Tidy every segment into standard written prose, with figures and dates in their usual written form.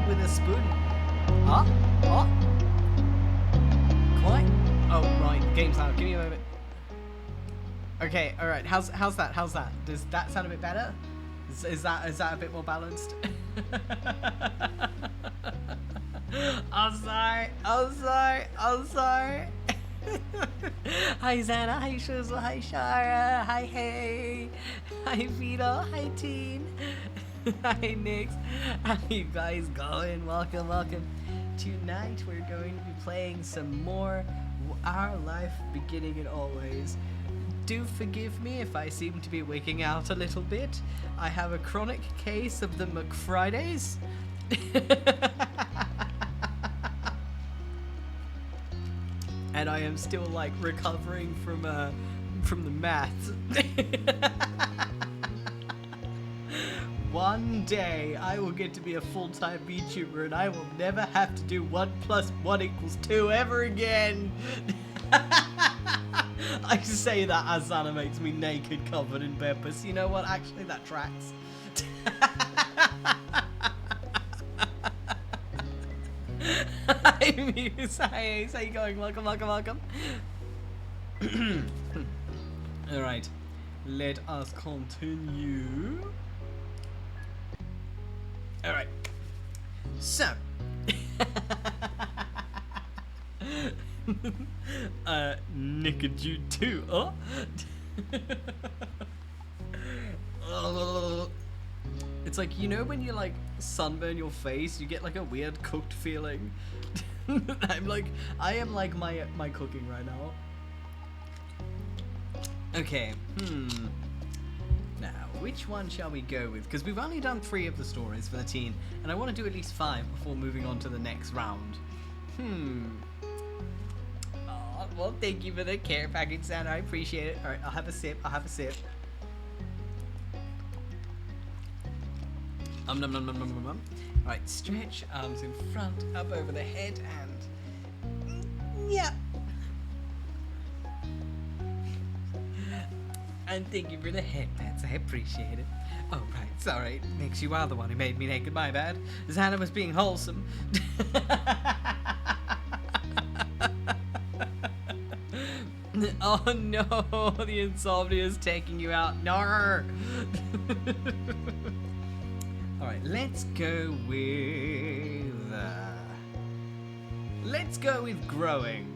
with a spoon. Huh? What? Quite? Oh, right. Game's loud. Give me a moment. Okay, alright. How's that? How's that? Does that sound a bit better? Is that a bit more balanced? I'm sorry. Hi Xana, hi Shizzle, hi Shara, hi Hey, hi Vito, hi Teen, hi Nix, how you guys going? Welcome. Tonight we're going to be playing some more Our Life Beginning and Always. Do forgive me if I seem to be wigging out a little bit. I have a chronic case of the McFridays. And I am still like recovering from the maths. One day I will get to be a full-time VTuber and I will never have to do 1 + 1 = 2 ever again. I say that as Xana makes me naked, covered in peppers. You know what? Actually, that tracks. Hi Muse, hi Ace, how you going? Welcome. Alright, let us continue. Alright, so Nickadew too, oh? It's like, you know when you like sunburn your face, you get like a weird cooked feeling. I am like my cooking right now. Okay, now, which one shall we go with? Because we've only done 3 of the stories for the teen, and I want to do at least 5 before moving on to the next round. Oh, well, thank you for the care package, Xana. I appreciate it. Alright, I'll have a sip. Nom. Alright, stretch, arms in front, up over the head, and yeah. And thank you for the headpats, I appreciate it. Oh right, sorry, Nix, you are the one who made me naked, my bad. Xana was being wholesome. Oh no, the insomnia is taking you out. No. Alright, let's go with growing.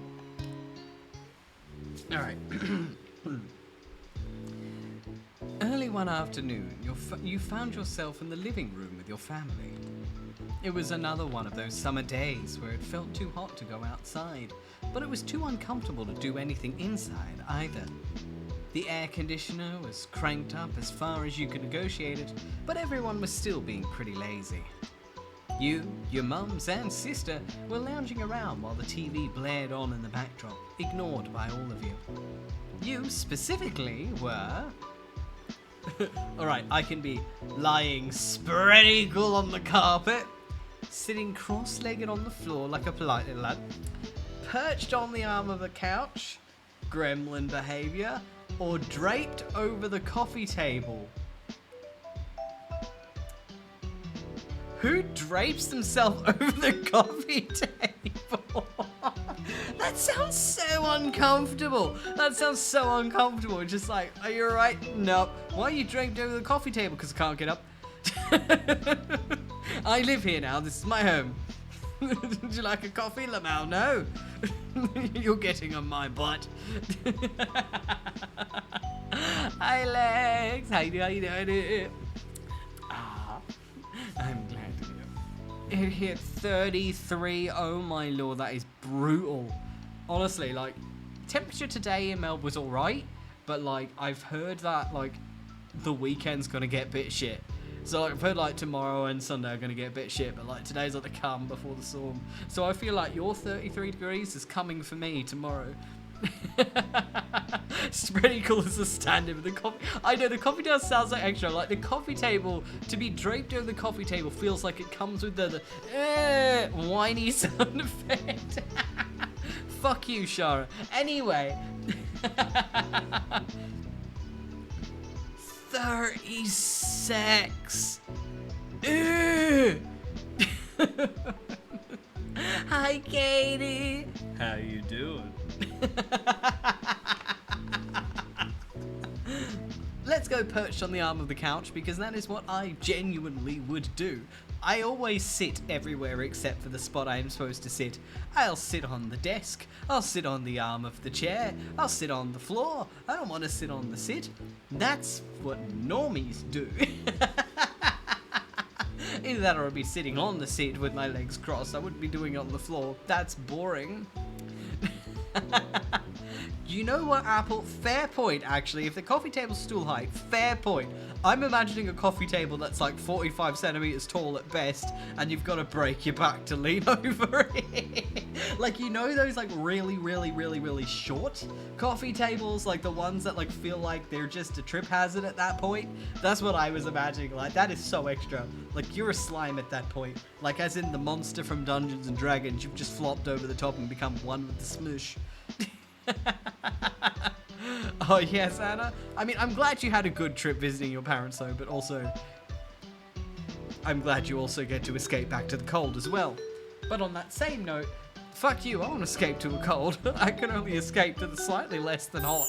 Alright. Early one afternoon, you found yourself in the living room with your family. It was another one of those summer days where it felt too hot to go outside, but it was too uncomfortable to do anything inside either. The air conditioner was cranked up as far as you could negotiate it, but everyone was still being pretty lazy. You, your mums and sister were lounging around while the TV blared on in the backdrop, ignored by all of you. You specifically were... Alright, I can be lying spread eagle on the carpet, sitting cross-legged on the floor like a polite little lad, perched on the arm of the couch, gremlin behaviour, or draped over the coffee table. Who drapes themselves over the coffee table? That sounds so uncomfortable. Just like, are you alright? No. Why are you draped over the coffee table? Because I can't get up. I live here now. This is my home. Would you like a coffee, Lamau? No. You're getting on my butt. Hi, Lex. How you doing? I'm glad to know. It hit 33. Oh my lord, that is brutal. Honestly, like, temperature today in Melbourne was alright, but like, I've heard that like the weekend's gonna get a bit shit. So like, I've heard like tomorrow and Sunday are gonna get a bit shit, but like today's like the calm before the storm. So I feel like your 33 degrees is coming for me tomorrow. Spread equal as the standard with the coffee. I know the coffee table sounds like extra. Like the coffee table, to be draped over the coffee table feels like it comes with the whiny sound effect. Fuck you, Shara. Anyway. 36. Hi, Katie. How you doing? Let's go perched on the arm of the couch, because that is what I genuinely would do. I always sit everywhere except for the spot I am supposed to sit. I'll sit on the desk, I'll sit on the arm of the chair, I'll sit on the floor. I don't want to sit on the sit. That's what normies do. Either that or I'd be sitting on the seat with my legs crossed. I wouldn't be doing it on the floor. That's boring. You know what, Apple? Fair point, actually. If the coffee table's stool height, fair point. I'm imagining a coffee table that's like 45 centimeters tall at best, and you've got to break your back to lean over it. Like, you know those like really short coffee tables? Like the ones that like feel like they're just a trip hazard at that point? That's what I was imagining. Like, that is so extra. Like, you're a slime at that point. Like, as in the monster from Dungeons and Dragons, you've just flopped over the top and become one with the smush. Oh yes, Anna. I mean, I'm glad you had a good trip visiting your parents though, but also I'm glad you also get to escape back to the cold as well. But on that same note, fuck you, I won't escape to a cold. I can only escape to the slightly less than hot.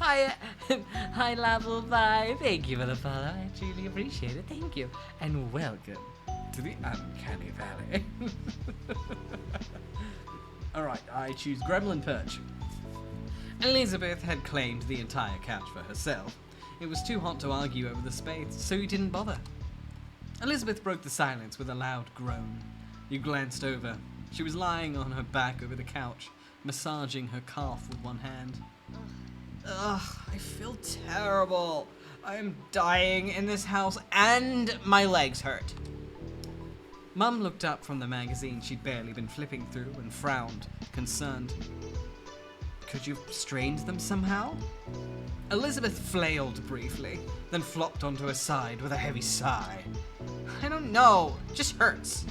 Hi Level 5. Thank you for the follow. I truly appreciate it. Thank you. And welcome to the Uncanny Valley. Alright, I choose Gremlin Perch. Elizabeth had claimed the entire couch for herself. It was too hot to argue over the space, so you didn't bother. Elizabeth broke the silence with a loud groan. You glanced over. She was lying on her back over the couch, massaging her calf with one hand. Ugh, I feel terrible. I am dying in this house and my legs hurt. Mum looked up from the magazine she'd barely been flipping through and frowned, concerned. Could you have strained them somehow? Elizabeth flailed briefly, then flopped onto her side with a heavy sigh. I don't know, it just hurts.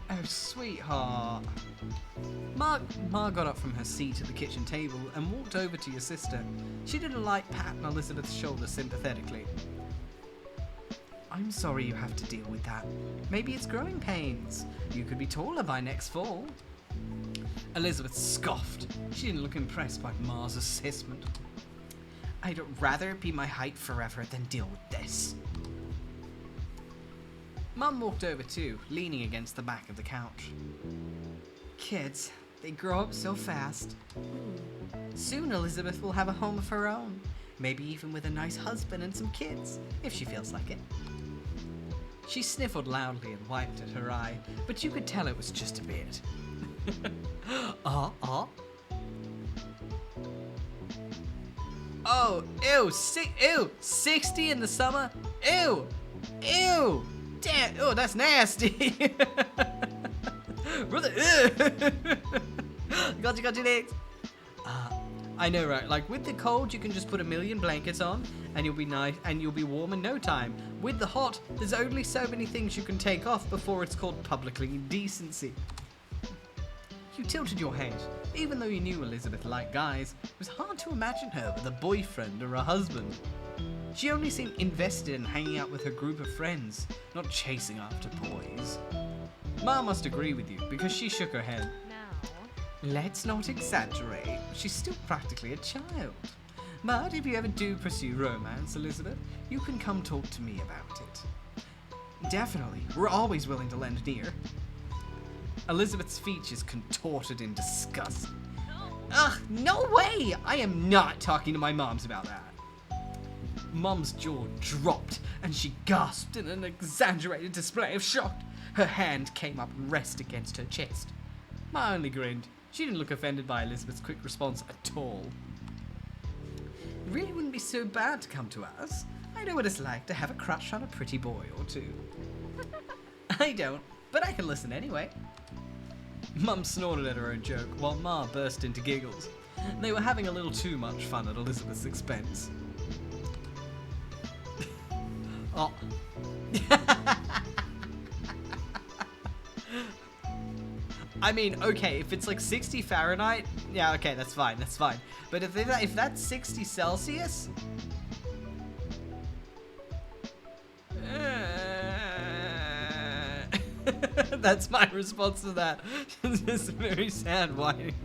Oh, sweetheart. Ma got up from her seat at the kitchen table and walked over to your sister. She did a light pat on Elizabeth's shoulder sympathetically. I'm sorry you have to deal with that. Maybe it's growing pains. You could be taller by next fall. Elizabeth scoffed. She didn't look impressed by Ma's assessment. I'd rather it be my height forever than deal with this. Mum walked over too, leaning against the back of the couch. Kids, they grow up so fast. Soon Elizabeth will have a home of her own. Maybe even with a nice husband and some kids, if she feels like it. She sniffled loudly and wiped at her eye, but you could tell it was just a bit. Oh, ew, 60 in the summer? Ew, damn, oh, that's nasty. Brother, got your legs. I know, right? Like, with the cold, you can just put a million blankets on, and you'll be nice, and you'll be warm in no time. With the hot, there's only so many things you can take off before it's called public indecency. You tilted your head. Even though you knew Elizabeth liked guys, it was hard to imagine her with a boyfriend or a husband. She only seemed invested in hanging out with her group of friends, not chasing after boys. Ma must agree with you, because she shook her head. Let's not exaggerate. She's still practically a child. But if you ever do pursue romance, Elizabeth, you can come talk to me about it. Definitely. We're always willing to lend an ear. Elizabeth's features contorted in disgust. Ugh, no way! I am not talking to my moms about that. Mum's jaw dropped, and she gasped in an exaggerated display of shock. Her hand came up and rested against her chest. Ma only grinned. She didn't look offended by Elizabeth's quick response at all. It really wouldn't be so bad to come to us. I know what it's like to have a crush on a pretty boy or two. I don't, but I can listen anyway. Mum snorted at her own joke, while Ma burst into giggles. They were having a little too much fun at Elizabeth's expense. Oh. I mean, okay, if it's like 60 Fahrenheit, yeah, okay, that's fine. But if that's 60 Celsius, That's my response to that. Just very sad whining.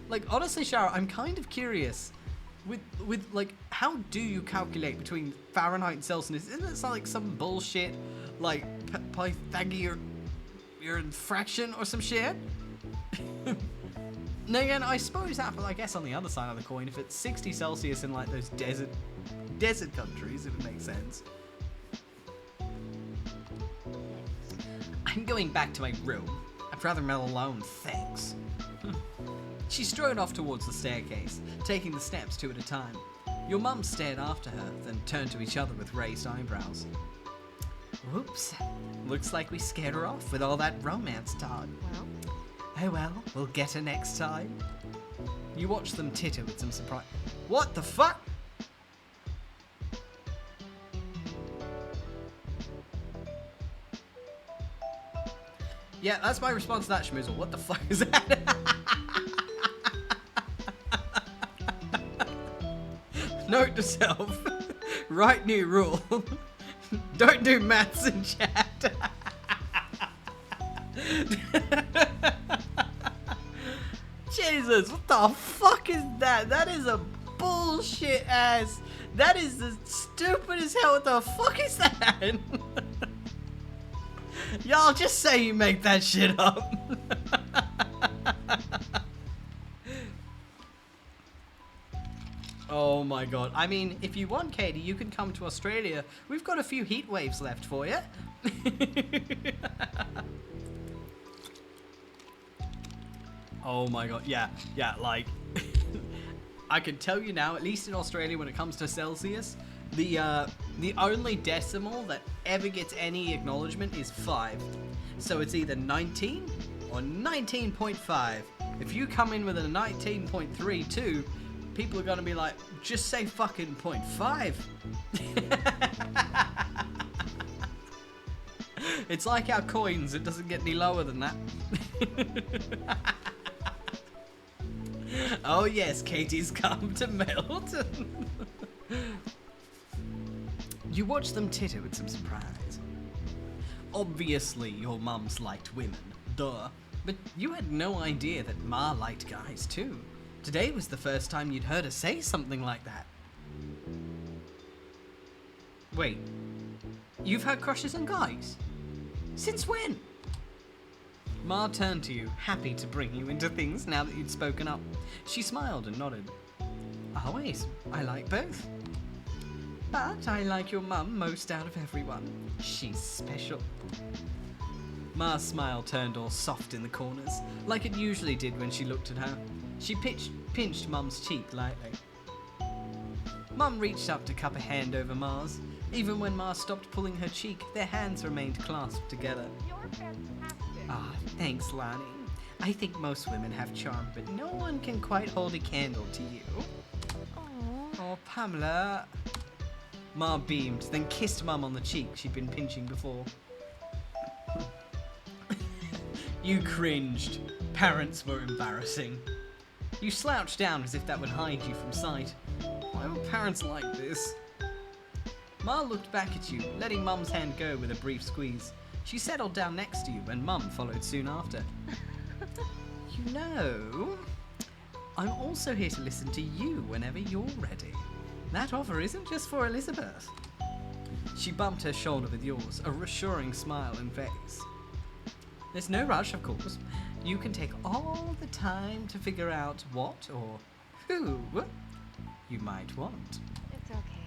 Like, honestly, Shara, I'm kind of curious. With like, how do you calculate between Fahrenheit and Celsius? Isn't it like some bullshit, like Pythagorean fraction or some shit? Now again, I suppose that, but I guess on the other side of the coin, if it's 60 Celsius in like those desert countries, it would make sense. I'm going back to my room. I'd rather melt alone, thanks. She strode off towards the staircase, taking the steps 2 at a time. Your mum stared after her, then turned to each other with raised eyebrows. Whoops. Looks like we scared her off with all that romance talk. Well? Oh well, we'll get her next time. You watch them titter with some surprise. What the fuck? Yeah, that's my response to that, Schmoozle. What the fuck is that? Note to self. Write new rule. Don't do maths in chat. Jesus, what the fuck is that? That is a bullshit ass. That is the stupid as hell. What the fuck is that? Y'all just say you make that shit up. Oh my god. I mean, if you want, Katie, you can come to Australia. We've got a few heat waves left for you. Oh my god. Yeah, like... I can tell you now, at least in Australia, when it comes to Celsius, the only decimal that ever gets any acknowledgement is 5. So it's either 19 or 19.5. If you come in with a 19.32, people are gonna be like, just say fucking 0.5. It's like our coins, it doesn't get any lower than that. Oh yes, Katie's come to melt. You watch them titter with some surprise. Obviously, your mums liked women, duh. But you had no idea that Ma liked guys too. Today was the first time you'd heard her say something like that. Wait, you've had crushes on guys? Since when? Ma turned to you, happy to bring you into things now that you'd spoken up. She smiled and nodded. Always, I like both. But I like your mum most out of everyone. She's special. Ma's smile turned all soft in the corners, like it usually did when she looked at her. She pinched Mum's cheek lightly. Mum reached up to cup a hand over Ma's. Even when Ma stopped pulling her cheek, their hands remained clasped together. You're fantastic. Ah, thanks, Lonnie. I think most women have charm, but no one can quite hold a candle to you. Aww. Oh, Pamela. Ma beamed, then kissed Mum on the cheek she'd been pinching before. You cringed. Parents were embarrassing. You slouched down as if that would hide you from sight. Why were parents like this? Ma looked back at you, letting Mum's hand go with a brief squeeze. She settled down next to you, and Mum followed soon after. You know, I'm also here to listen to you whenever you're ready. That offer isn't just for Elizabeth. She bumped her shoulder with yours, a reassuring smile and face. There's no rush, of course. You can take all the time to figure out what or who you might want. It's okay.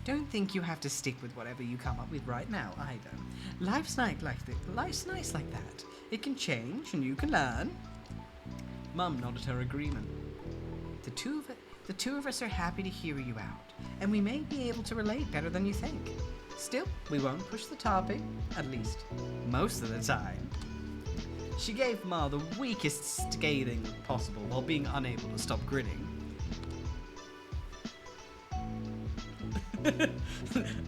Don't think you have to stick with whatever you come up with right now, either. Life's nice like that. It can change and you can learn. Mum nodded her agreement. The two of us are happy to hear you out, and we may be able to relate better than you think. Still, we won't push the topic, at least most of the time. She gave Ma the weakest scathing possible while being unable to stop grinning.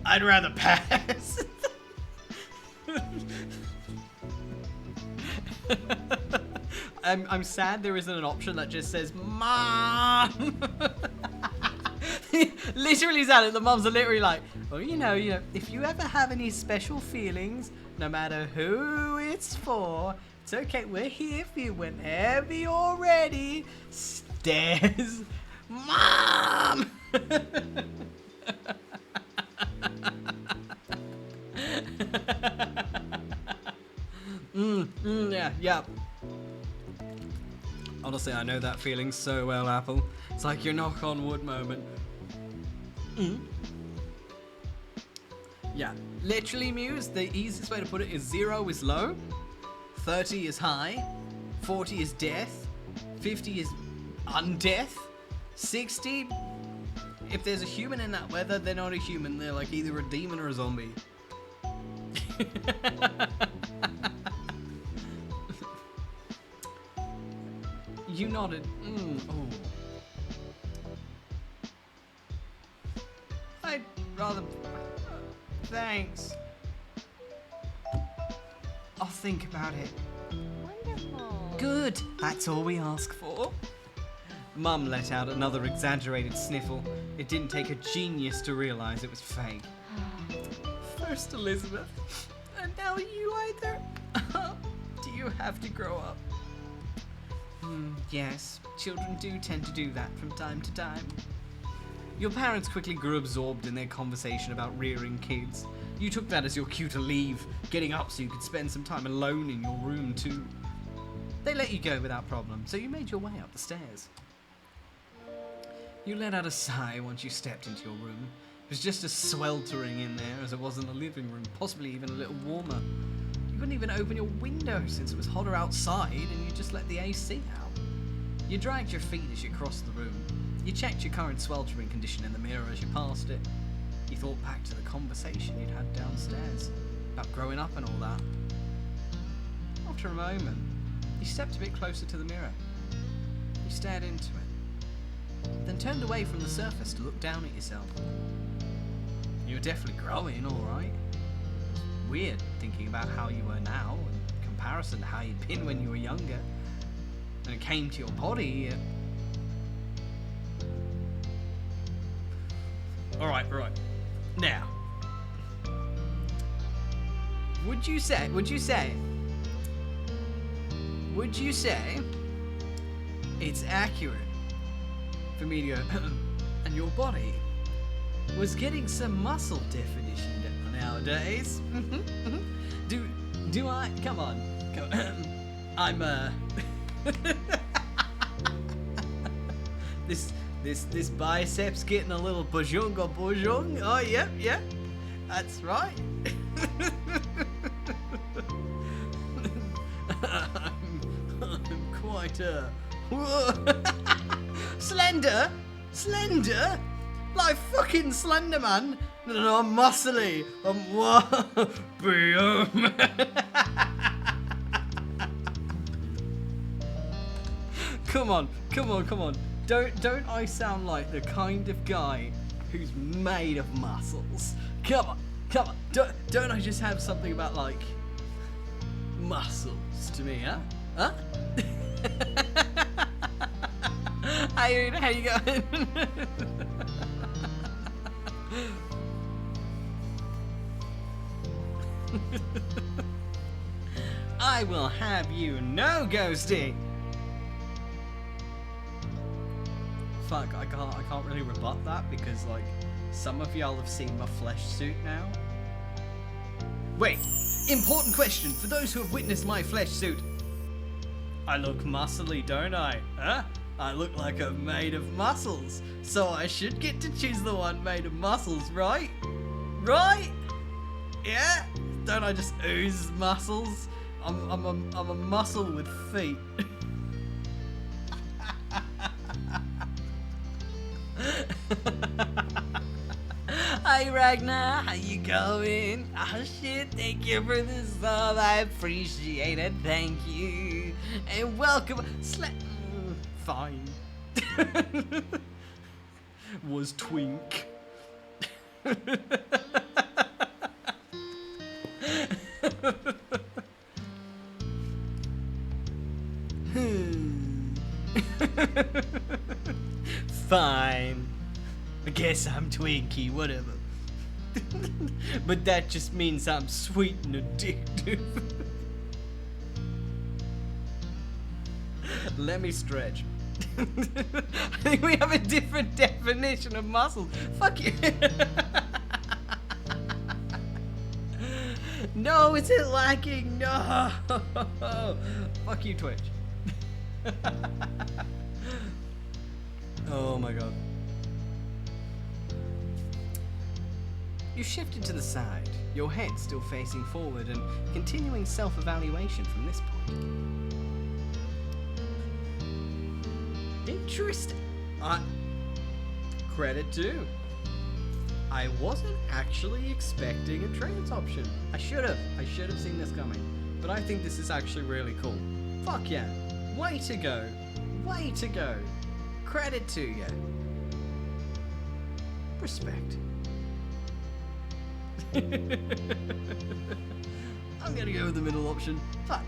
I'd rather pass. I'm sad there isn't an option that just says Mom. Literally said it. The mums are literally like, well, you know, if you ever have any special feelings, no matter who it's for, it's okay. We're here for you whenever you're ready. Stairs, Mom. Yeah. Honestly, I know that feeling so well, Apple. It's like your knock on wood moment. Yeah, literally, Muse, the easiest way to put it is 0 is low, 30 is high, 40 is death, 50 is undeath, 60, if there's a human in that weather, they're not a human, they're like either a demon or a zombie. You nodded. Oh. I'd rather... Thanks. I'll think about it. Wonderful. Good. That's all we ask for. Mum let out another exaggerated sniffle. It didn't take a genius to realise it was fake. First Elizabeth, and now you either. Do you have to grow up? Yes, children do tend to do that from time to time. Your parents quickly grew absorbed in their conversation about rearing kids. You took that as your cue to leave, getting up so you could spend some time alone in your room too. They let you go without problem, so you made your way up the stairs. You let out a sigh once you stepped into your room. It was just as sweltering in there as it was in the living room, possibly even a little warmer. You couldn't even open your window since it was hotter outside and you just let the AC out. You dragged your feet as you crossed the room. You checked your current sweltering condition in the mirror as you passed it. You thought back to the conversation you'd had downstairs about growing up and all that. After a moment, you stepped a bit closer to the mirror. You stared into it, then turned away from the surface to look down at yourself. You were definitely growing, alright. Weird thinking about how you were now in comparison to how you'd been when you were younger. When it came to your body, Alright. Now, would you say it's accurate for me to go, and your body was getting some muscle definition nowadays? Do I? Come on. I'm This bicep's getting a little bojung. Oh, yeah. That's right. I'm quite slender, like fucking Slender Man. No, I'm muscly. Boom. Come on. Don't I sound like the kind of guy who's made of muscles? Come on. Don't I just have something about, like, muscles to me, huh? How you going? I will have you know, Ghosty. Fuck, I can't really rebut that because, like, some of y'all have seen my flesh suit now. Wait, important question for those who have witnessed my flesh suit. I look muscly, don't I? Huh? I look like I'm made of muscles, so I should get to choose the one made of muscles, right? Right? Yeah? Don't I just ooze muscles? I'm a muscle with feet. Hi Ragnar, how you going? Oh shit, thank you for the sub, I appreciate it, thank you. And welcome, fine. Was Twink. Fine. I guess I'm Twinkie, whatever. But that just means I'm sweet and addictive. Let me stretch. I think we have a different definition of muscles. Fuck you. No, is it lacking? No. Fuck you, Twitch. Oh my god. You shifted to the side, your head still facing forward and continuing self-evaluation from this point. Interesting. Credit due. I wasn't actually expecting a trans option. I should have seen this coming. But I think this is actually really cool. Fuck yeah. Way to go. Way to go. Credit to you. Respect. I'm gonna go with the middle option. Fuck.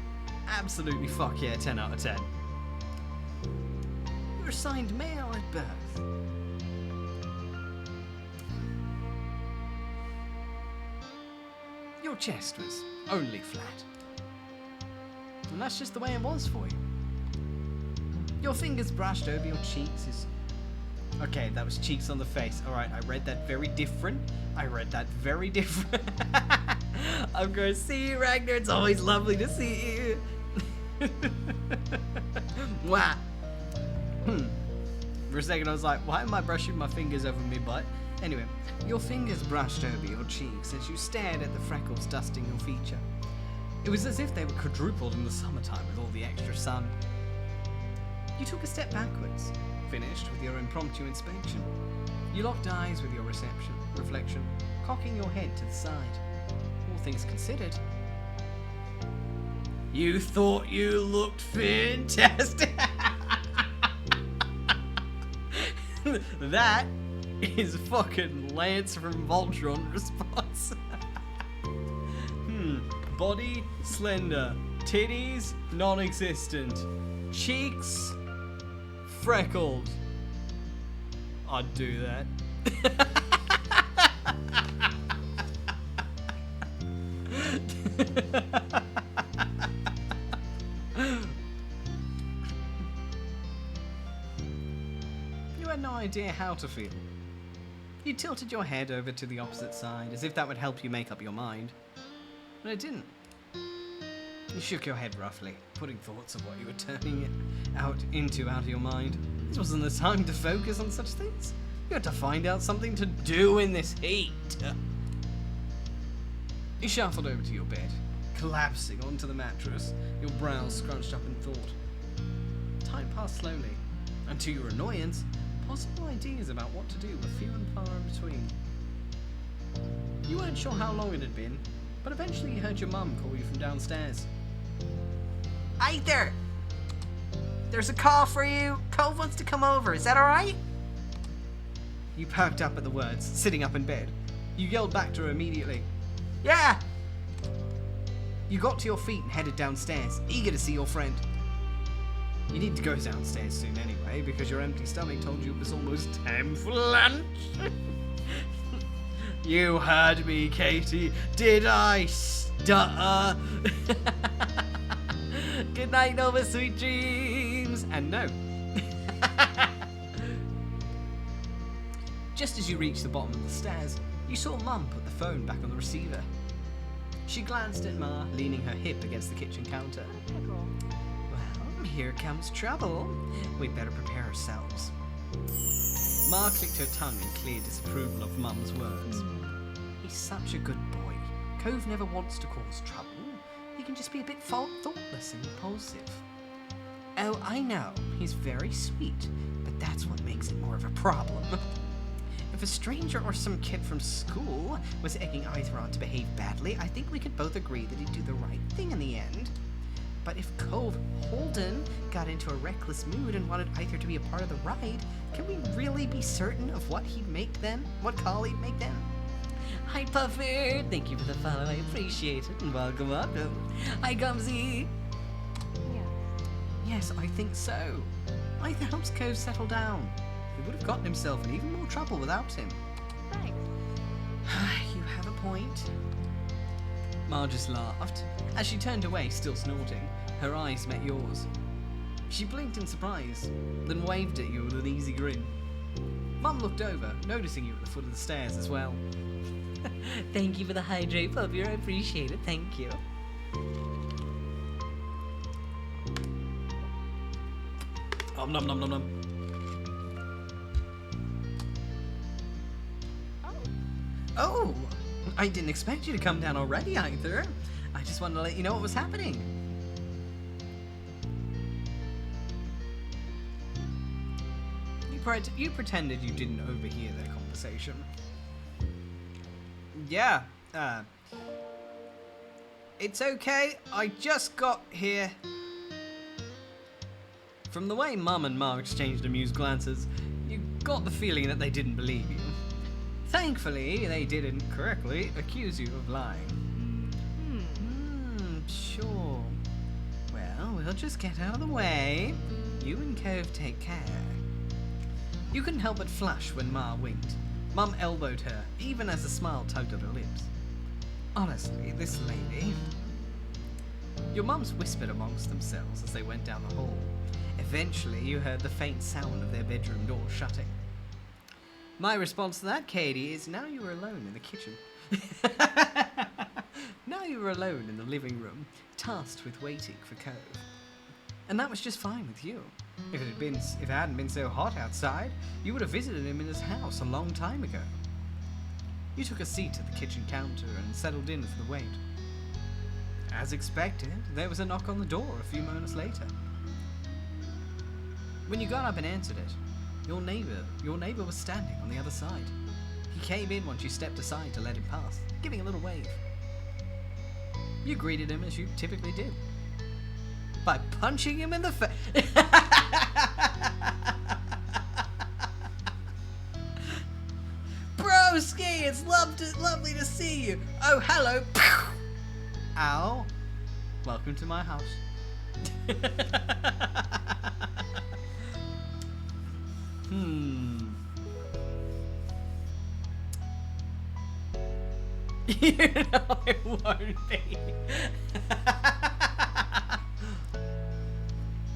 Absolutely fuck yeah, 10 out of 10. You were assigned male at birth. Your chest was only flat. And that's just the way it was for you. Your fingers brushed over your cheeks is... Okay, that was cheeks on the face. Alright, I read that very different. I'm going to see you, Ragnar. It's always lovely to see you. Wow. For a second I was like, why am I brushing my fingers over my butt? Anyway, your fingers brushed over your cheeks as you stared at the freckles dusting your feature. It was as if they were quadrupled in the summertime with all the extra sun. You took a step backwards, finished with your impromptu inspection. You locked eyes with your reflection, cocking your head to the side. All things considered, you thought you looked fantastic. That is fucking Lance from Voltron response. Body slender, titties non-existent, cheeks freckled. I'd do that. You had no idea how to feel. You tilted your head over to the opposite side, as if that would help you make up your mind. But it didn't. You shook your head roughly, putting thoughts of what you were turning it out of your mind. This wasn't the time to focus on such things. You had to find out something to do in this heat. You shuffled over to your bed, collapsing onto the mattress, your brows scrunched up in thought. Time passed slowly, and to your annoyance, possible ideas about what to do were few and far in between. You weren't sure how long it had been, but eventually you heard your mum call you from downstairs. Hey there! There's a call for you. Cove wants to come over. Is that alright? You perked up at the words, sitting up in bed. You yelled back to her immediately. Yeah! You got to your feet and headed downstairs, eager to see your friend. You need to go downstairs soon anyway, because your empty stomach told you it was almost time for lunch. You heard me, Katie. Did I stutter? Good night, Nova, sweet dreams. And no. Just as you reached the bottom of the stairs, you saw Mum put the phone back on the receiver. She glanced at Ma, leaning her hip against the kitchen counter. Well, here comes trouble. We'd better prepare ourselves. Ma clicked her tongue in clear disapproval of Mum's words. He's such a good boy. Cove never wants to cause trouble. He can just be a bit thoughtless and impulsive. Oh, I know. He's very sweet, but that's what makes it more of a problem. If a stranger or some kid from school was egging either on to behave badly, I think we could both agree that he'd do the right thing in the end. But if Cove Holden got into a reckless mood and wanted either to be a part of the ride, can we really be certain of what he'd make then? What call he'd make then? Hi, Puffer. Thank you for the follow. I appreciate it. And welcome up. Hi, GROWINGGG. Yes. Yes, I think so. Either helps Cove settle down. He would have gotten himself in even more trouble without him. Thanks. You have a point. Ma just laughed. As she turned away, still snorting, her eyes met yours. She blinked in surprise, then waved at you with an easy grin. Mum looked over, noticing you at the foot of the stairs as well. Thank you for the hydrate, puppy. I appreciate it. Thank you. Nom nom nom nom. Oh, I didn't expect you to come down already either. I just wanted to let you know what was happening. You pretended you didn't overhear their conversation. Yeah, it's okay, I just got here. From the way Mum and Ma exchanged amused glances, you got the feeling that they didn't believe you. Thankfully, they didn't correctly accuse you of lying. Sure. Well, we'll just get out of the way. You and Cove take care. You couldn't help but flush when Ma winked. Mum elbowed her, even as a smile tugged at her lips. Honestly, this lady... Your mums whispered amongst themselves as they went down the hall. Eventually, you heard the faint sound of their bedroom door shutting. My response to that, Katie, is now you are alone in the kitchen. Now you are alone in the living room, tasked with waiting for Cove. And that was just fine with you. If it hadn't been so hot outside, you would have visited him in his house a long time ago. You took a seat at the kitchen counter and settled in for the wait. As expected, there was a knock on the door a few moments later. When you got up and answered it, your neighbor was standing on the other side. He came in once you stepped aside to let him pass, giving a little wave. You greeted him as you typically did, by punching him in the face. Broski, it's lovely to see you. Oh, hello. Ow. Welcome to my house. You know it won't be.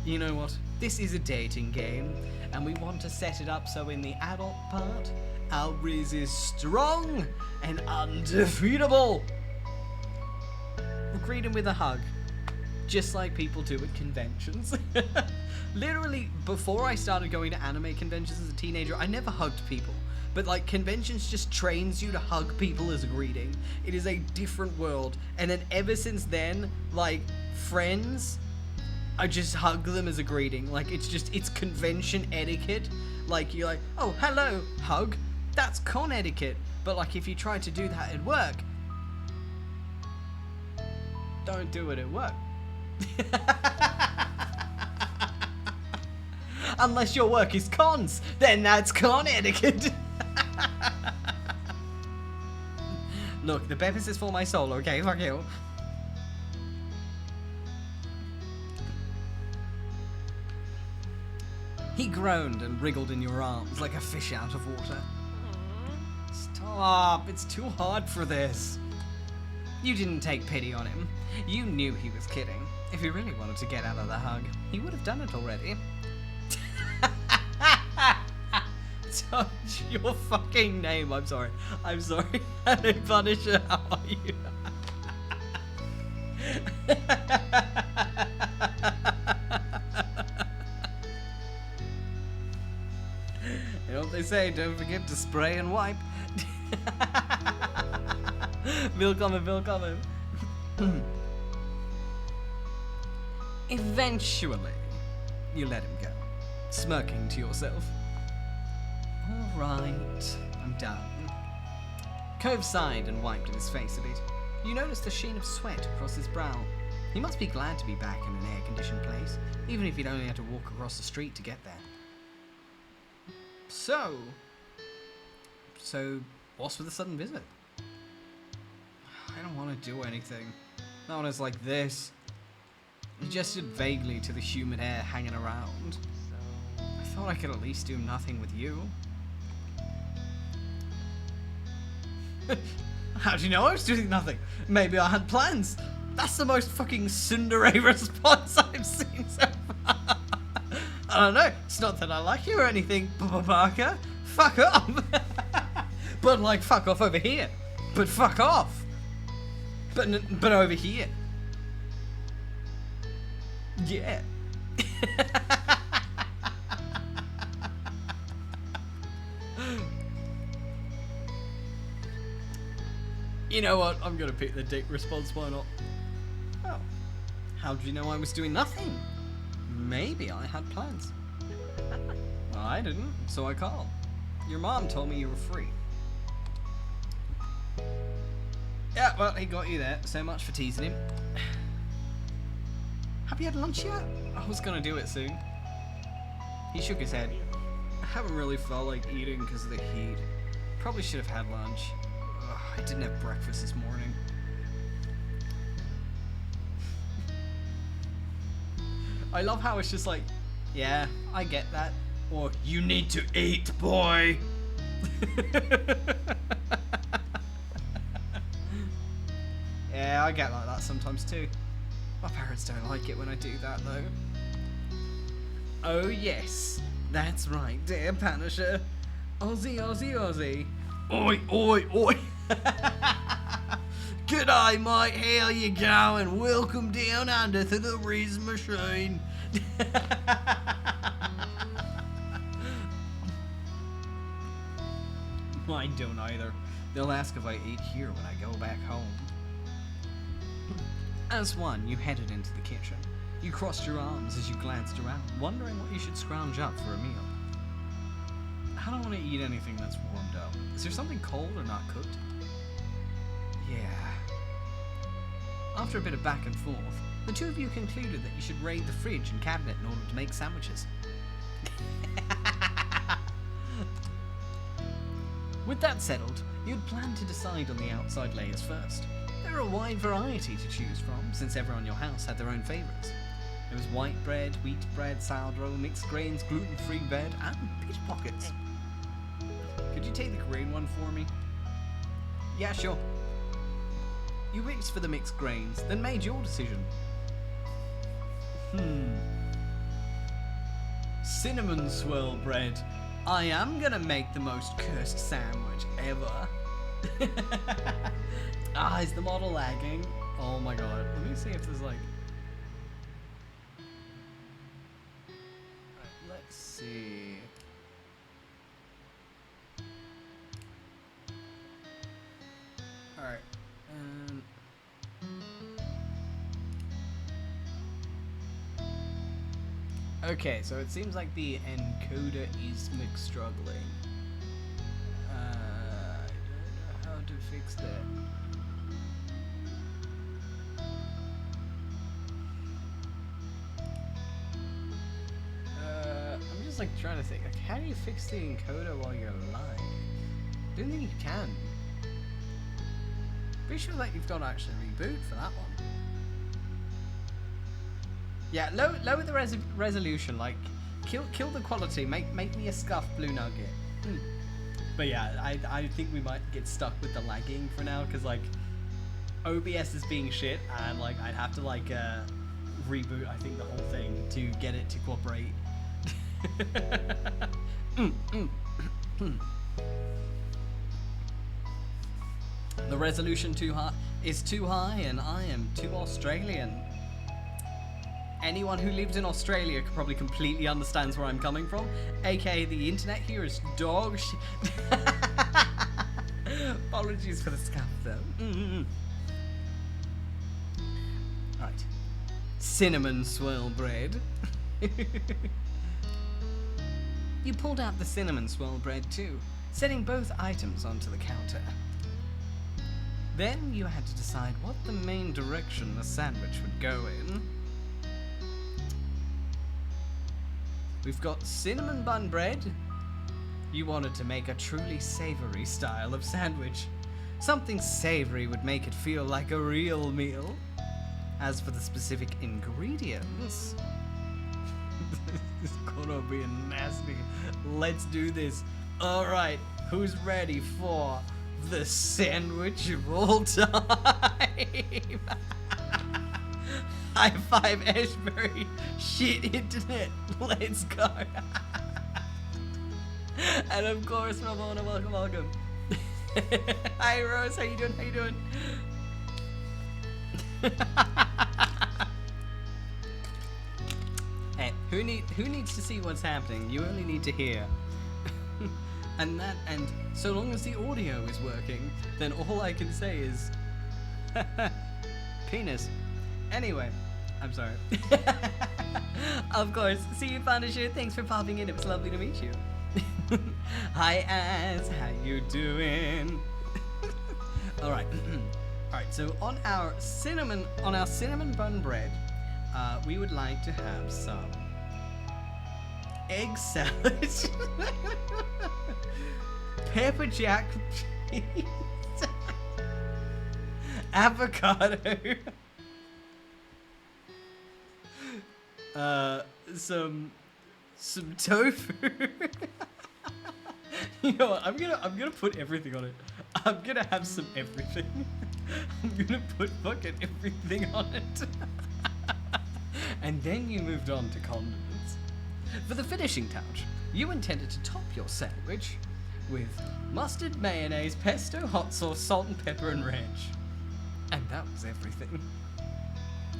You know what? This is a dating game, and we want to set it up so in the adult part, our Riz is strong and undefeatable. We'll greet him with a hug, just like people do at conventions. Literally, before I started going to anime conventions as a teenager, I never hugged people. But like, conventions just trains you to hug people as a greeting. It is a different world. And then ever since then, like, friends, I just hug them as a greeting. Like, it's convention etiquette. Like, you're like, oh, hello, hug. That's con etiquette. But like, if you try to do that at work, don't do it at work. Unless your work is cons, then that's con etiquette. Look, the purpose is for my soul, okay? Fuck you. He groaned and wriggled in your arms like a fish out of water. Stop, it's too hard for this. You didn't take pity on him. You knew he was kidding. If he really wanted to get out of the hug, he would have done it already. Touch your fucking name. I'm sorry. Hello, Punisher. How are you? You know what they say, don't forget to spray and wipe. Willkommen. Eventually, you let him go, smirking to yourself. Alright, I'm done. Cove sighed and wiped his face a bit. You noticed a sheen of sweat across his brow. He must be glad to be back in an air-conditioned place, even if he'd only had to walk across the street to get there. So, what's with the sudden visit? I don't want to do anything. Not when it's like this. He gestured vaguely to the humid air hanging around. I thought thought I could at least do nothing with you. How do you know I was doing nothing? Maybe I had plans. That's the most fucking tsundere response I've seen so far. I don't know. It's not that I like you or anything, Parker. Fuck off. But like, fuck off over here. But fuck off. But over here. Yeah. You know what? I'm gonna pick the dick response. Why not? Oh. How do you know I was doing nothing? Maybe I had plans. Well, I didn't, so I called. Your mom told me you were free. Yeah, well, he got you there. So much for teasing him. Have you had lunch yet? I was gonna do it soon. He shook his head. I haven't really felt like eating because of the heat. Probably should have had lunch. Ugh, I didn't have breakfast this morning. I love how it's just like, yeah, I get that. Or, you need to eat, boy. Yeah, I get like that sometimes too. My parents don't like it when I do that though. Oh yes, that's right, dear Punisher. Aussie, Aussie, Aussie. Oi, oi, oi. G'day mate, how you going? Welcome down under to the Riz machine. Mine don't either. They'll ask if I eat here when I go back home. As one, you headed into the kitchen. You crossed your arms as you glanced around, wondering what you should scrounge up for a meal. I don't want to eat anything that's warmed up. Is there something cold or not cooked? Yeah. After a bit of back and forth, the two of you concluded that you should raid the fridge and cabinet in order to make sandwiches. With that settled, you'd planned to decide on the outside layers first. There are a wide variety to choose from, since everyone in your house had their own favourites. There was white bread, wheat bread, sourdough, mixed grains, gluten-free bread, and pita pockets. Could you take the green one for me? Yeah, sure. You reached for the mixed grains, then made your decision. Cinnamon swirl bread. I am gonna make the most cursed sandwich ever. Ah, is the model lagging? Oh my god. Let me see if there's like... Right, let's see. Alright. Okay, so it seems like the encoder is struggling. I don't know how to fix that. I'm just like trying to think, like, how do you fix the encoder while you're live? I don't think you can. Pretty sure that you've got to actually reboot for that one. Yeah, lower the resolution, like, kill the quality, make me a scuffed blue nugget. But yeah, I think we might get stuck with the lagging for now, because, like, OBS is being shit, and, like, I'd have to, like, reboot, I think, the whole thing to get it to cooperate. The resolution is too high, and I am too Australian. Anyone who lives in Australia could probably completely understands where I'm coming from, aka the internet here is dog shit. Apologies for the scuff though. Right. Cinnamon swirl bread. You pulled out the cinnamon swirl bread too, setting both items onto the counter. Then you had to decide what the main direction the sandwich would go in. We've got cinnamon bun bread. You wanted to make a truly savory style of sandwich. Something savory would make it feel like a real meal. As for the specific ingredients... This is gonna be nasty. Let's do this. Alright, who's ready for the sandwich of all time? High five, Ashbury. Shit, internet. Let's go. And of course, Ramona, welcome. Hi, Rose. How you doing? Hey, who needs to see what's happening? You only need to hear. And so long as the audio is working, then all I can say is penis. Anyway, I'm sorry. Of course, see you, Punisher. Thanks for popping in. It was lovely to meet you. Hi, Az. How you doing? All right. All right. So on our cinnamon bun bread, we would like to have some egg salad, pepper jack cheese, avocado, some tofu. You know what? I'm gonna put everything on it. I'm gonna have some everything. I'm gonna put fucking everything on it. And then you moved on to condiments. For the finishing touch, you intended to top your sandwich with mustard, mayonnaise, pesto, hot sauce, salt and pepper, and ranch. And that was everything.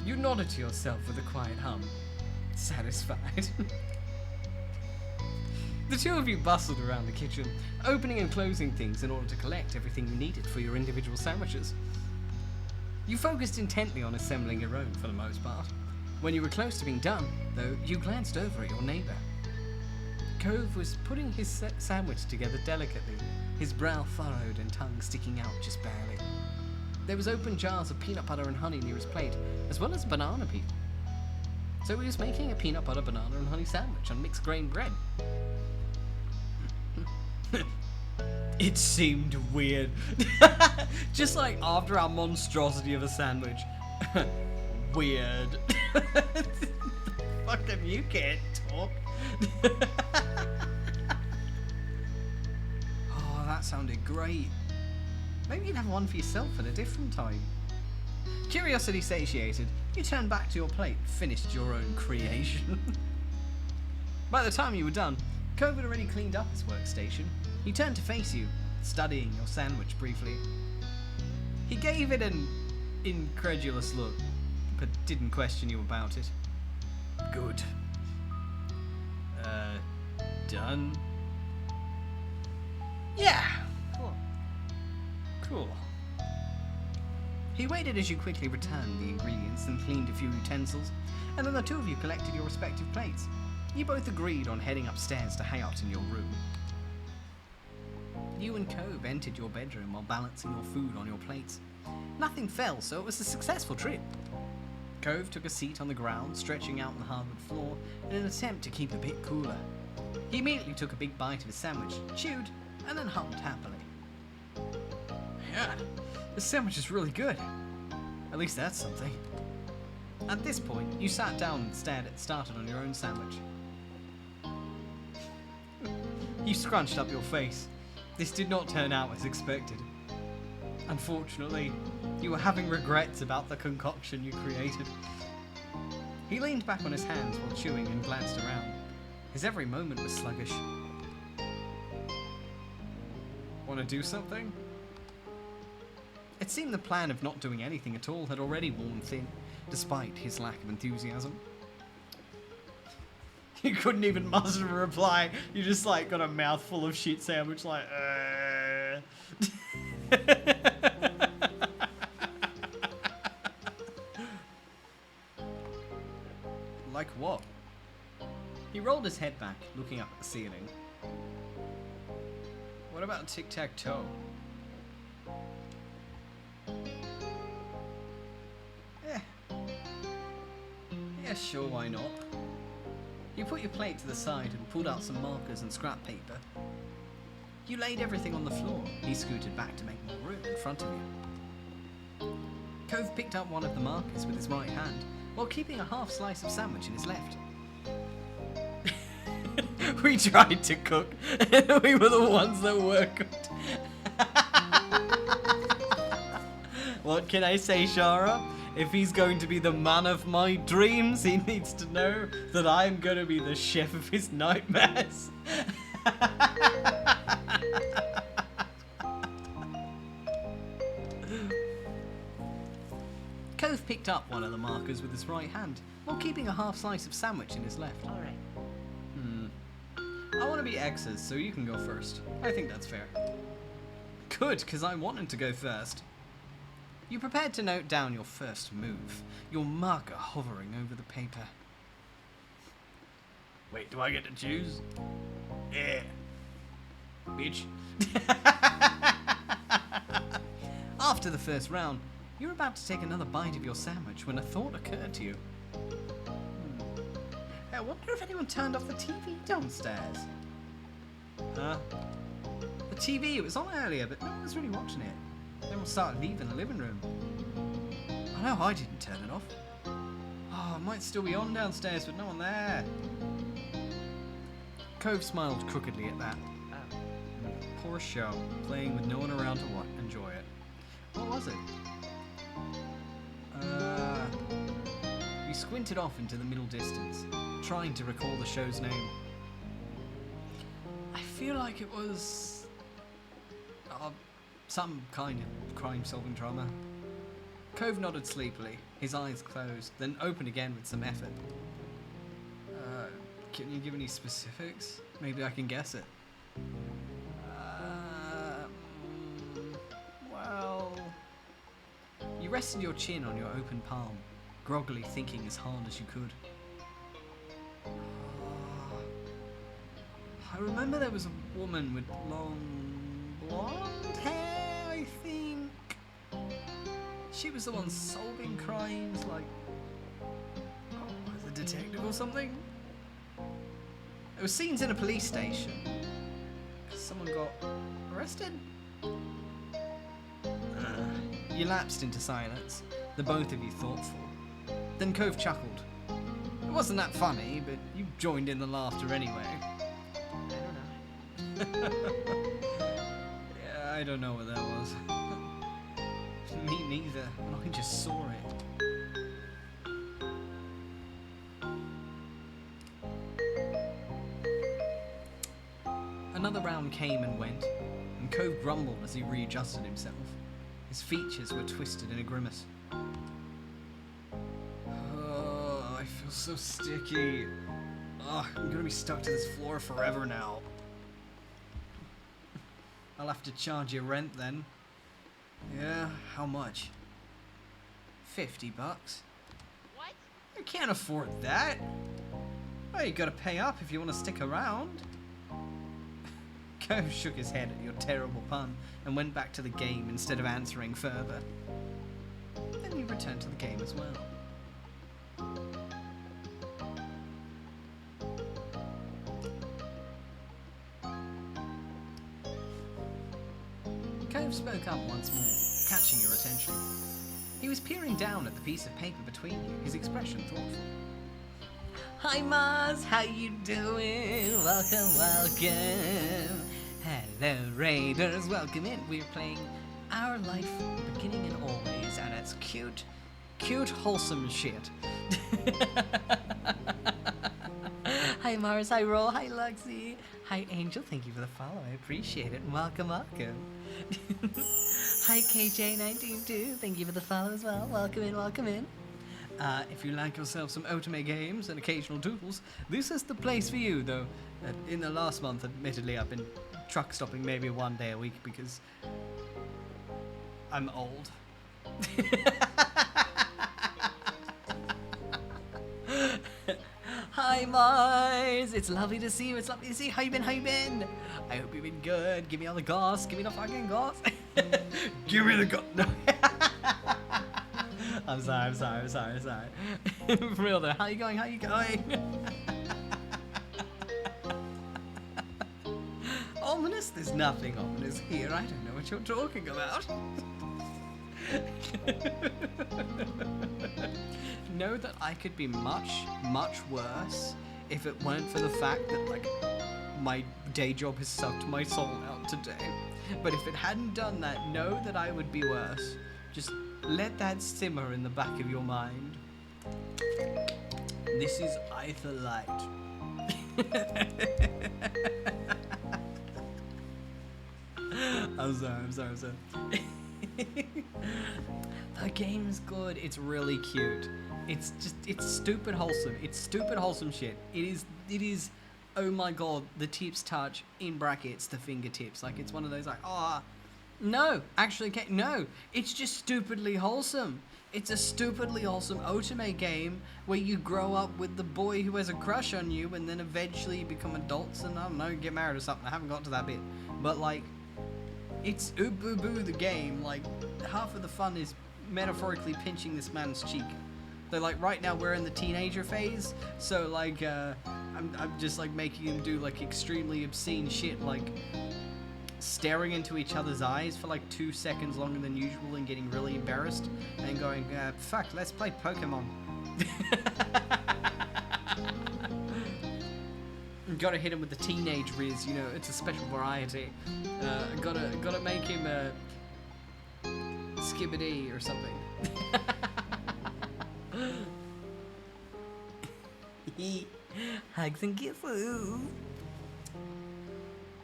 You nodded to yourself with a quiet hum, satisfied. The two of you bustled around the kitchen, opening and closing things in order to collect everything you needed for your individual sandwiches. You focused intently on assembling your own for the most part. When you were close to being done, though, you glanced over at your neighbour. 𝐄𝐍𝐕𝐓 was putting his sandwich together delicately, his brow furrowed and tongue sticking out just barely. There was open jars of peanut butter and honey near his plate, as well as banana peel. So he was making a peanut butter, banana and honey sandwich on mixed grain bread. It seemed weird. Just like after our monstrosity of a sandwich. Weird. Fucking you can't talk. Oh, that sounded great. Maybe you'd have one for yourself at a different time. Curiosity satiated, you turned back to your plate and finished your own creation. By the time you were done, 𝐄𝐍𝐕𝐓 had already cleaned up his workstation. He turned to face you, studying your sandwich briefly. He gave it an incredulous look, but didn't question you about it. Good. Done? Yeah! Cool. He waited as you quickly returned the ingredients and cleaned a few utensils, and then the two of you collected your respective plates. You both agreed on heading upstairs to hang out in your room. You and 𝐄𝐍𝐕𝐓 entered your bedroom while balancing your food on your plates. Nothing fell, so it was a successful trip. 𝐄𝐍𝐕𝐓 took a seat on the ground, stretching out on the hardwood floor in an attempt to keep a bit cooler. He immediately took a big bite of his sandwich, chewed, and then hummed happily. Yeah, this sandwich is really good. At least that's something. At this point, you sat down and started on your own sandwich. You scrunched up your face. This did not turn out as expected. Unfortunately, you were having regrets about the concoction you created. He leaned back on his hands while chewing and glanced around. His every moment was sluggish. Want to do something? It seemed the plan of not doing anything at all had already worn thin, despite his lack of enthusiasm. You couldn't even muster a reply. You just like got a mouthful of shit sandwich like, Like what? He rolled his head back, looking up at the ceiling. What about tic-tac-toe? Yeah, sure, why not? You put your plate to the side and pulled out some markers and scrap paper. You laid everything on the floor. He scooted back to make more room in front of you. 𝐄𝐍𝐕𝐓 picked up one of the markers with his right hand, while keeping a half slice of sandwich in his left. We tried to cook. We were the ones that were cooked. What can I say, Shara? If he's going to be the man of my dreams, he needs to know that I'm going to be the chef of his nightmares. Cove picked up one of the markers with his right hand, while keeping a half slice of sandwich in his left. All right. I want to be X's, so you can go first. I think that's fair. Good, because I wanted to go first. You prepared to note down your first move, your marker hovering over the paper. Wait, do I get to choose? Yeah. Bitch. After the first round, you were about to take another bite of your sandwich when a thought occurred to you. I wonder if anyone turned off the TV downstairs. Huh? The TV, it was on earlier, but no one was really watching it. Everyone started leaving the living room. I know I didn't turn it off. Oh, it might still be on downstairs, but no one there. Cove smiled crookedly at that. Poor show, playing with no one around to enjoy it. What was it? You squinted off into the middle distance, trying to recall the show's name. I feel like it was some kind of crime-solving drama. Cove nodded sleepily, his eyes closed, then opened again with some effort. Can you give any specifics? Maybe I can guess it. Well... You rested your chin on your open palm, groggily thinking as hard as you could. I remember there was a woman with long blonde hair, I think. She was the one solving crimes, like... as a detective or something? There were scenes in a police station. Someone got arrested? You lapsed into silence, the both of you thoughtful. Then Cove chuckled. It wasn't that funny, but you joined in the laughter anyway. I don't know. Yeah, I don't know what that was. Me neither, but I just saw it. Another round came and went, and Cove grumbled as he readjusted himself. His features were twisted in a grimace. Oh, I feel so sticky. Oh, I'm gonna be stuck to this floor forever now. I'll have to charge you rent then. Yeah, how much? $50. What? I can't afford that. Well, you gotta pay up if you want to stick around. Cove shook his head at your terrible pun and went back to the game instead of answering further. Then you returned to the game as well. Cove spoke up once more, catching your attention. He was peering down at the piece of paper between you, his expression thoughtful. Hi Mars, how you doing? Welcome, welcome. Hello Raiders, welcome in. We're playing Our Life, Beginning and Always, and it's cute, wholesome shit. Hi Mars, hi Roll, hi Luxie, hi Angel, thank you for the follow, I appreciate it, and welcome. Hi KJ192, thank you for the follow as well, welcome in. If you like yourself some Otome games and occasional doodles, this is the place for you, though in the last month, admittedly, I've been truck stopping maybe one day a week because I'm old. Hi Mars, it's lovely to see you, How you been? I hope you've been good. Give me all the goss, give me the fucking goss. Give me the goss. No. I'm sorry. For real though, how you going? Ominous? There's nothing ominous here. I don't know what you're talking about. Know that I could be much worse if it weren't for the fact that, like, my day job has sucked my soul out today. But if it hadn't done that, know that I would be worse. Just let that simmer in the back of your mind. This is Ether Light. I'm sorry. The game's good. It's really cute. It's stupid wholesome. It's stupid wholesome shit. It is, oh my god, the tips touch, in brackets, the fingertips. Like, it's one of those, like, oh, no, actually, no, it's just stupidly wholesome. It's a stupidly wholesome otome game where you grow up with the boy who has a crush on you and then eventually you become adults and, I don't know, get married or something. I haven't got to that bit. But, like, it's ooh boo boo the game. Like, half of the fun is metaphorically pinching this man's cheek. So, like, right now we're in the teenager phase, so, like, I'm just, like, making him do, like, extremely obscene shit, like staring into each other's eyes for, like, 2 seconds longer than usual and getting really embarrassed and going, fuck, let's play Pokemon. Gotta hit him with the teenage riz, you know, it's a special variety. Gotta make him skibbity or something. Hugs and kisses.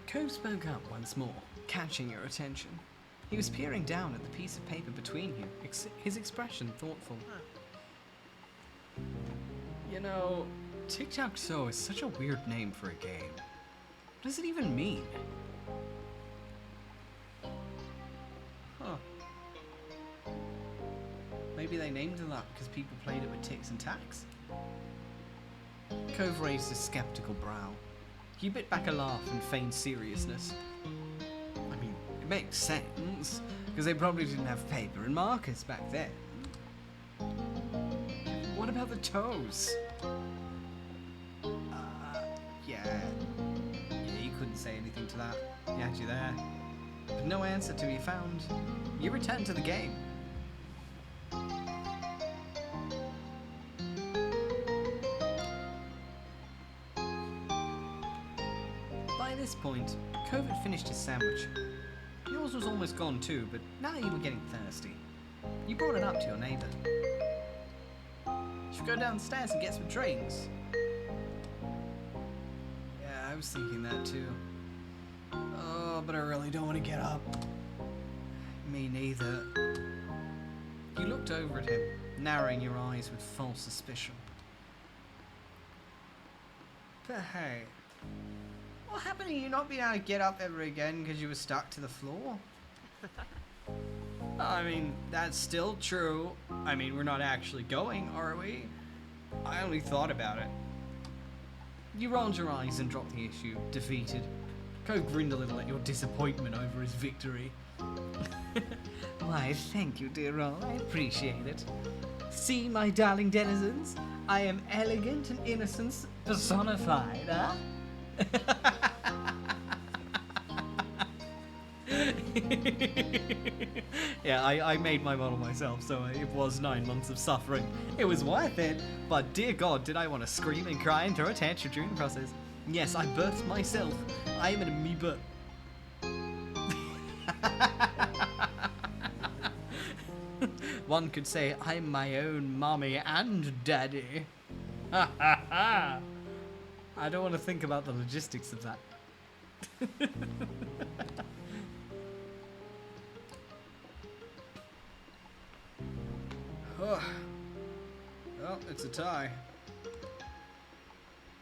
𝐄𝐍𝐕𝐓 spoke up once more, catching your attention. He was peering down at the piece of paper between you, his expression thoughtful. You know, 𝐿𝐿 is such a weird name for a game. What does it even mean? Huh. Maybe they named it that because people played it with ticks and tacks? 𝐿𝐿 raised a skeptical brow. He bit back a laugh and feigned seriousness. I mean, it makes sense, because they probably didn't have paper and markers back then. What about the toes? Yeah, you couldn't say anything to that. He had you there. But no answer to be found. You returned to the game. By this point, 𝐿𝐿 had finished his sandwich. Yours was almost gone too, but now you were getting thirsty. You brought it up to your neighbour. Should we go downstairs and get some drinks? Yeah, I was thinking that too. Oh, but I really don't want to get up. Me neither. You looked over at him, narrowing your eyes with false suspicion. But hey, what happened to you not being able to get up ever again because you were stuck to the floor? I mean, that's still true. I mean, we're not actually going, are we? I only thought about it. You rolled your eyes and dropped the issue, defeated. 𝐿𝐿 grinned a little at your disappointment over his victory. Why, thank you, dear Roll. I appreciate it. See, my darling denizens, I am elegant and innocence personified, huh? Yeah, I made my model myself, so it was 9 months of suffering. It was worth it, but dear God, did I want to scream and cry and throw a tantrum during the process. Yes, I birthed myself. I am an amoeba. One could say I'm my own mommy and daddy. I don't want to think about the logistics of that. Oh. Well, it's a tie.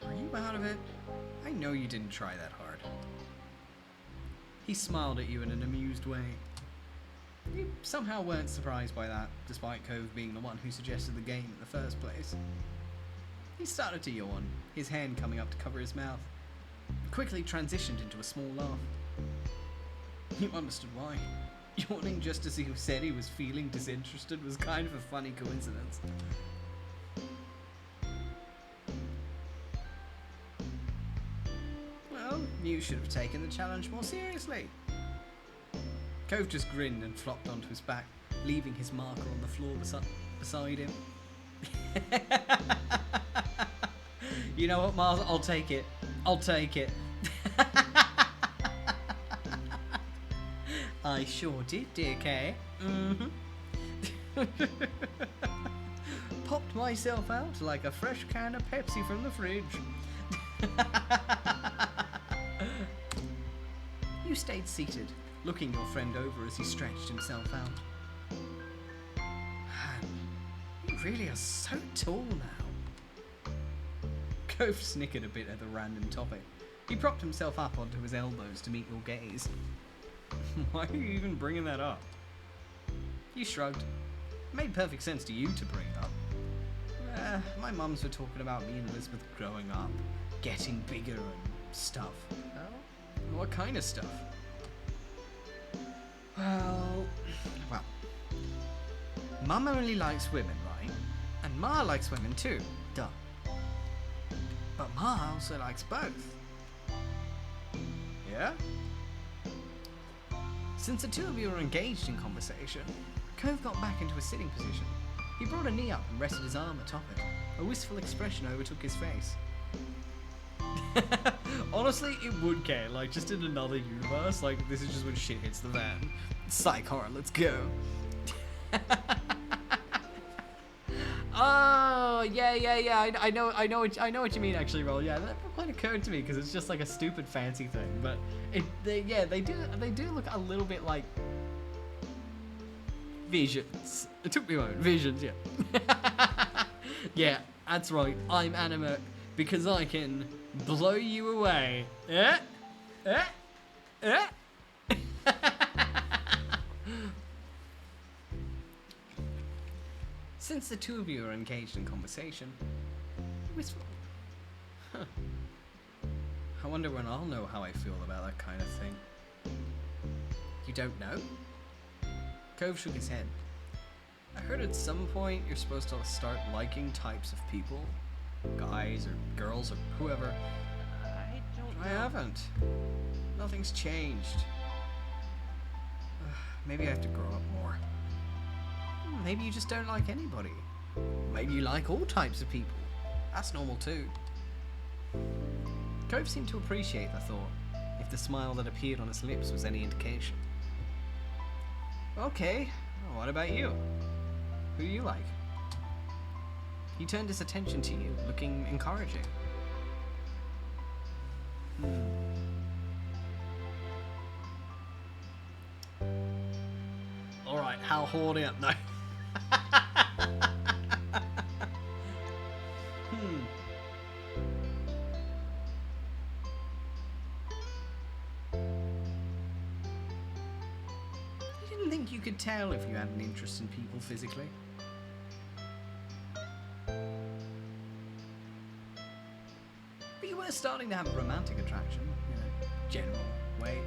Are you out of it? I know you didn't try that hard. He smiled at you in an amused way. You somehow weren't surprised by that, despite 𝐿𝐿 being the one who suggested the game in the first place. He started to yawn, his hand coming up to cover his mouth. Quickly transitioned into a small laugh. You understood why. Yawning just as he said he was feeling disinterested was kind of a funny coincidence. Well, you should have taken the challenge more seriously. 𝐿𝐿 just grinned and flopped onto his back, leaving his marker on the floor beside him. You know what, Mars? I'll take it. I'll take it. I sure did, dear Kay. Popped myself out like a fresh can of Pepsi from the fridge. You stayed seated, looking your friend over as he stretched himself out. You really are so tall now. Cove snickered a bit at the random topic. He propped himself up onto his elbows to meet your gaze. Why are you even bringing that up? You shrugged. It made perfect sense to you to bring it up. My mums were talking about me and Elizabeth growing up, getting bigger and stuff. Oh? What kind of stuff? Well, Mum only likes women, right? And Ma likes women too. Duh. But Ma also likes both. Yeah? Since the two of you were engaged in conversation, Cove got back into a sitting position. He brought a knee up and rested his arm atop it. A wistful expression overtook his face. Honestly, it would care, like, just in another universe, like, this is just when shit hits the fan. Psych horror, let's go. Oh, yeah. I know what you mean, actually, Roll. Yeah, that quite occurred to me because it's just like a stupid fancy thing, but they do look a little bit like visions. It took me a moment. Visions, yeah. Yeah, that's right. I'm animate because I can blow you away. Since the two of you are engaged in conversation, wistful. Huh. I wonder when I'll know how I feel about that kind of thing. You don't know? Cove shook his head. I heard at some point you're supposed to start liking types of people. Guys or girls or whoever. I don't know. I haven't. Nothing's changed. Maybe I have to grow up more. Maybe you just don't like anybody. Maybe you like all types of people. That's normal too. Cove seemed to appreciate the thought, if the smile that appeared on his lips was any indication. Okay, well, what about you? Who do you like? He turned his attention to you, looking encouraging. Alright, how horny up? No. You didn't think you could tell if you had an interest in people physically? But you were starting to have a romantic attraction, general way.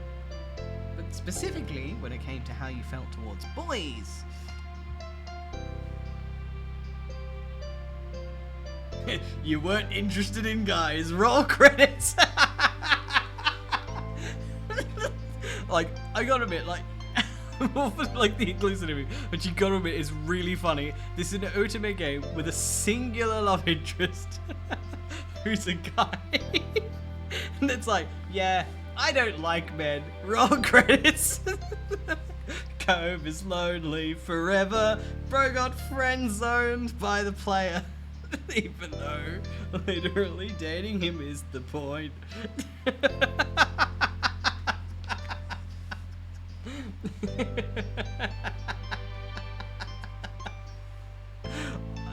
But specifically when it came to how you felt towards boys. You weren't interested in guys. Roll credits. Like, I gotta admit, like, like the inclusivity, but you gotta admit, it's really funny. This is an ultimate game with a singular love interest who's a guy. And it's like, yeah, I don't like men. Roll credits. Cove is lonely forever. Bro got friend zoned by the player. Even though literally dating him is the point.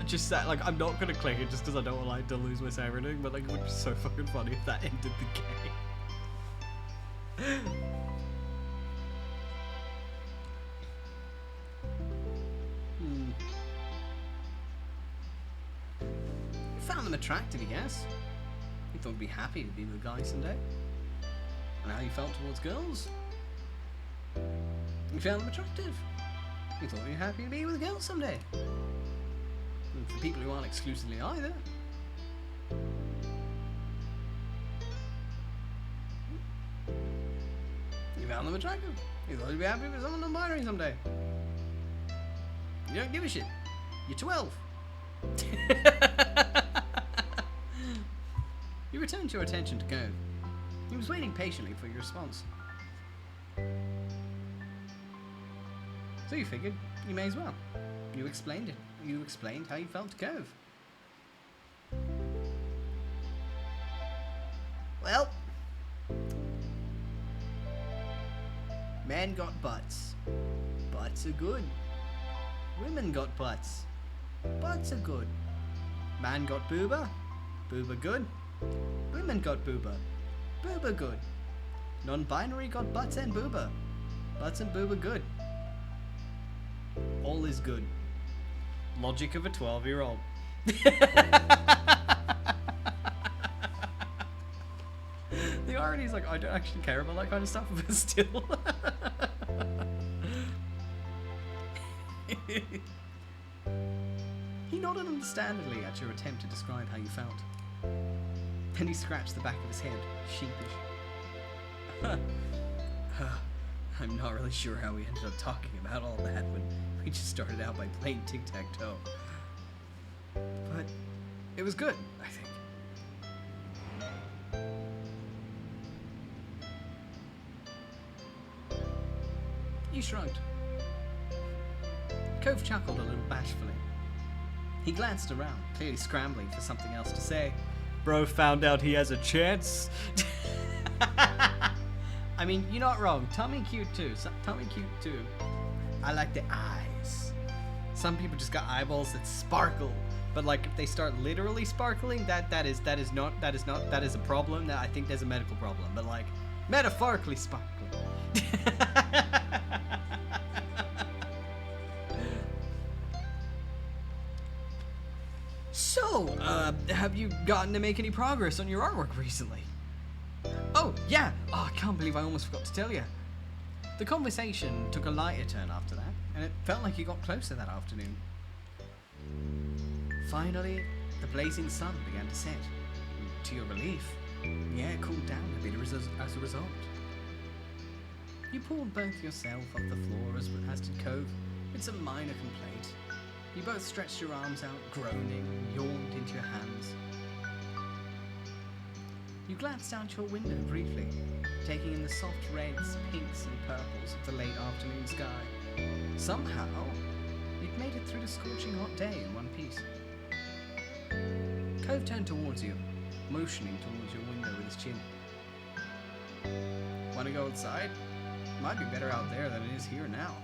Just that, like, I'm not gonna click it just because I don't want to lose my save or anything, but like it would be so fucking funny if that ended the game. You found them attractive, I guess. You thought you'd be happy to be with a guy someday. And how you felt towards girls. You found them attractive. You thought you'd be happy to be with a girl someday. And for people who aren't exclusively either. You found them attractive. You thought you'd be happy with someone non-binary someday. You don't give a shit. You're 12. You returned your attention to Cove. He was waiting patiently for your response. So you figured you may as well. You explained it. You explained how you felt to Cove. Well, men got butts. Butts are good. Women got butts. Butts are good. Man got booba. Booba good. Women got booba. Booba good. Non-binary got butts and booba. Butts and booba good. All is good. Logic of a 12-year-old. The irony is, like, I don't actually care about that kind of stuff, but still. He nodded understandingly at your attempt to describe how you felt. Then he scratched the back of his head, sheepish. I'm not really sure how we ended up talking about all that when we just started out by playing tic-tac-toe. But it was good, I think. You shrugged. Cove chuckled a little bashfully. He glanced around, clearly scrambling for something else to say. Bro found out he has a chance. I mean, you're not wrong. Tommy cute too. Tommy cute too. I like the eyes. Some people just got eyeballs that sparkle. But like, if they start literally sparkling, that is a problem. That I think there's a medical problem. But like, metaphorically sparkling. So, have you gotten to make any progress on your artwork recently? Oh, yeah! Oh, I can't believe I almost forgot to tell you. The conversation took a lighter turn after that, and it felt like you got closer that afternoon. Finally, the blazing sun began to set. To your relief, the air cooled down a bit as a result. You pulled both yourself off the floor as did Cove, with some minor complaint. You both stretched your arms out, groaning, and yawned into your hands. You glanced out your window briefly, taking in the soft reds, pinks, and purples of the late afternoon sky. Somehow, you'd made it through the scorching hot day in one piece. Cove turned towards you, motioning towards your window with his chin. Want to go outside? Might be better out there than it is here now.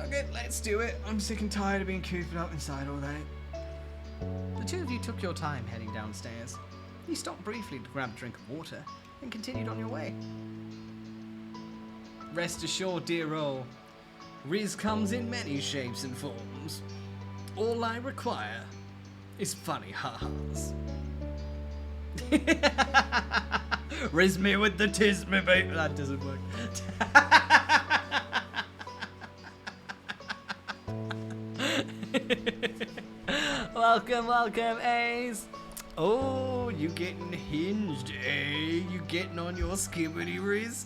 Okay, let's do it. I'm sick and tired of being cooped up inside all day. The two of you took your time heading downstairs. You stopped briefly to grab a drink of water and continued on your way. Rest assured, dear all, Riz comes in many shapes and forms. All I require is funny ha-has. Riz me with the tis me, baby. That doesn't work. Welcome, Ace. Oh, you getting hinged, eh? You getting on your skibbity, Riz?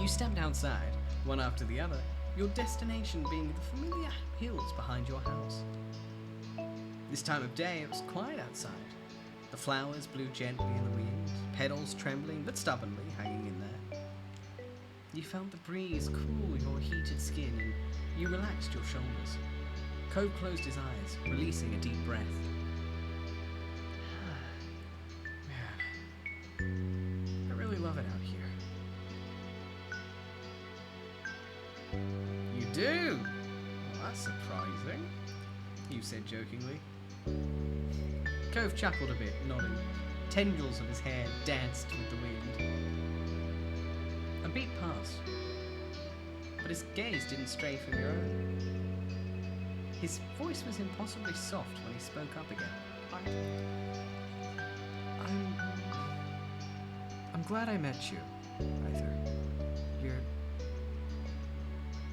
You stepped outside, one after the other, your destination being the familiar hills behind your house. This time of day, it was quiet outside. The flowers blew gently in the wind, petals trembling but stubbornly hanging in there. You felt the breeze cool your heated skin and you relaxed your shoulders. Cove closed his eyes, releasing a deep breath. Man, I really love it out here. You do? Well, that's surprising, you said jokingly. Cove chuckled a bit, nodding. Tendrils of his hair danced with the wind. A beat passed, but his gaze didn't stray from your own. His voice was impossibly soft when he spoke up again. I'm glad I met you, Arthur.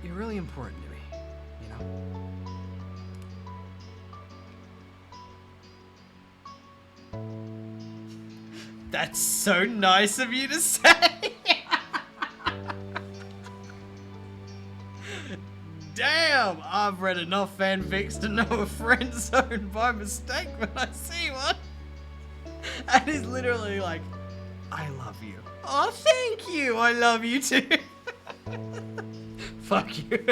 You're really important to me, you know? That's so nice of you to say! Damn! damn, I've read enough fanfics to know a friend zone by mistake when I see one. And he's literally like, I love you. Oh, thank you. I love you too. Fuck you.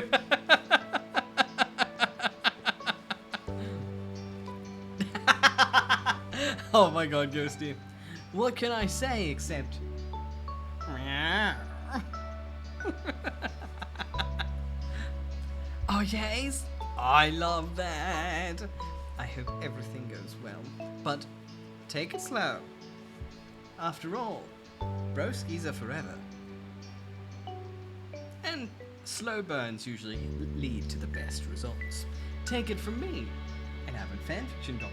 Oh my god, Ghosty. What can I say except... Oh yes, I love that. I hope everything goes well, but take it slow. After all, broskies are forever. And slow burns usually lead to the best results. Take it from me, an avid fanfiction dog.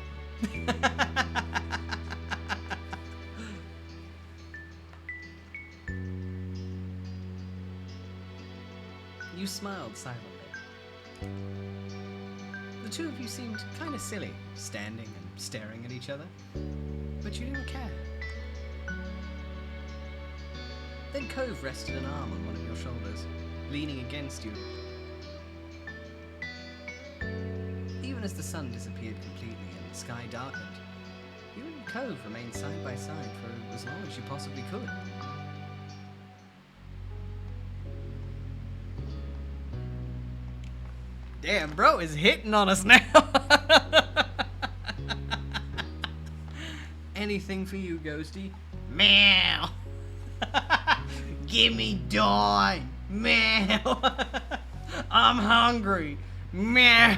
You smiled silently. The two of you seemed kind of silly, standing and staring at each other, but you didn't care. Then 𝐄𝐍𝐕𝐓 rested an arm on one of your shoulders, leaning against you. Even as the sun disappeared completely and the sky darkened, you and 𝐄𝐍𝐕𝐓 remained side by side for as long as you possibly could. Damn, bro is hitting on us now. Anything for you, Ghosty? Meow. Give me dime. Meow. I'm hungry. Meow.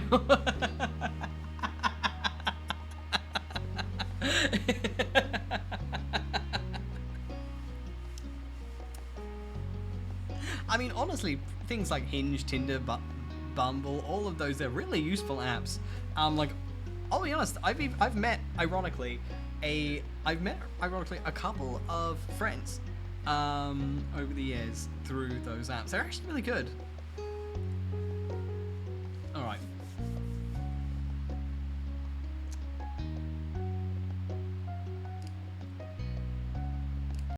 I mean, honestly, things like Hinge, Tinder, Bumble, all of those, they're really useful apps. Like, I'll be honest, I've met ironically a couple of friends over the years through those apps. They're actually really good.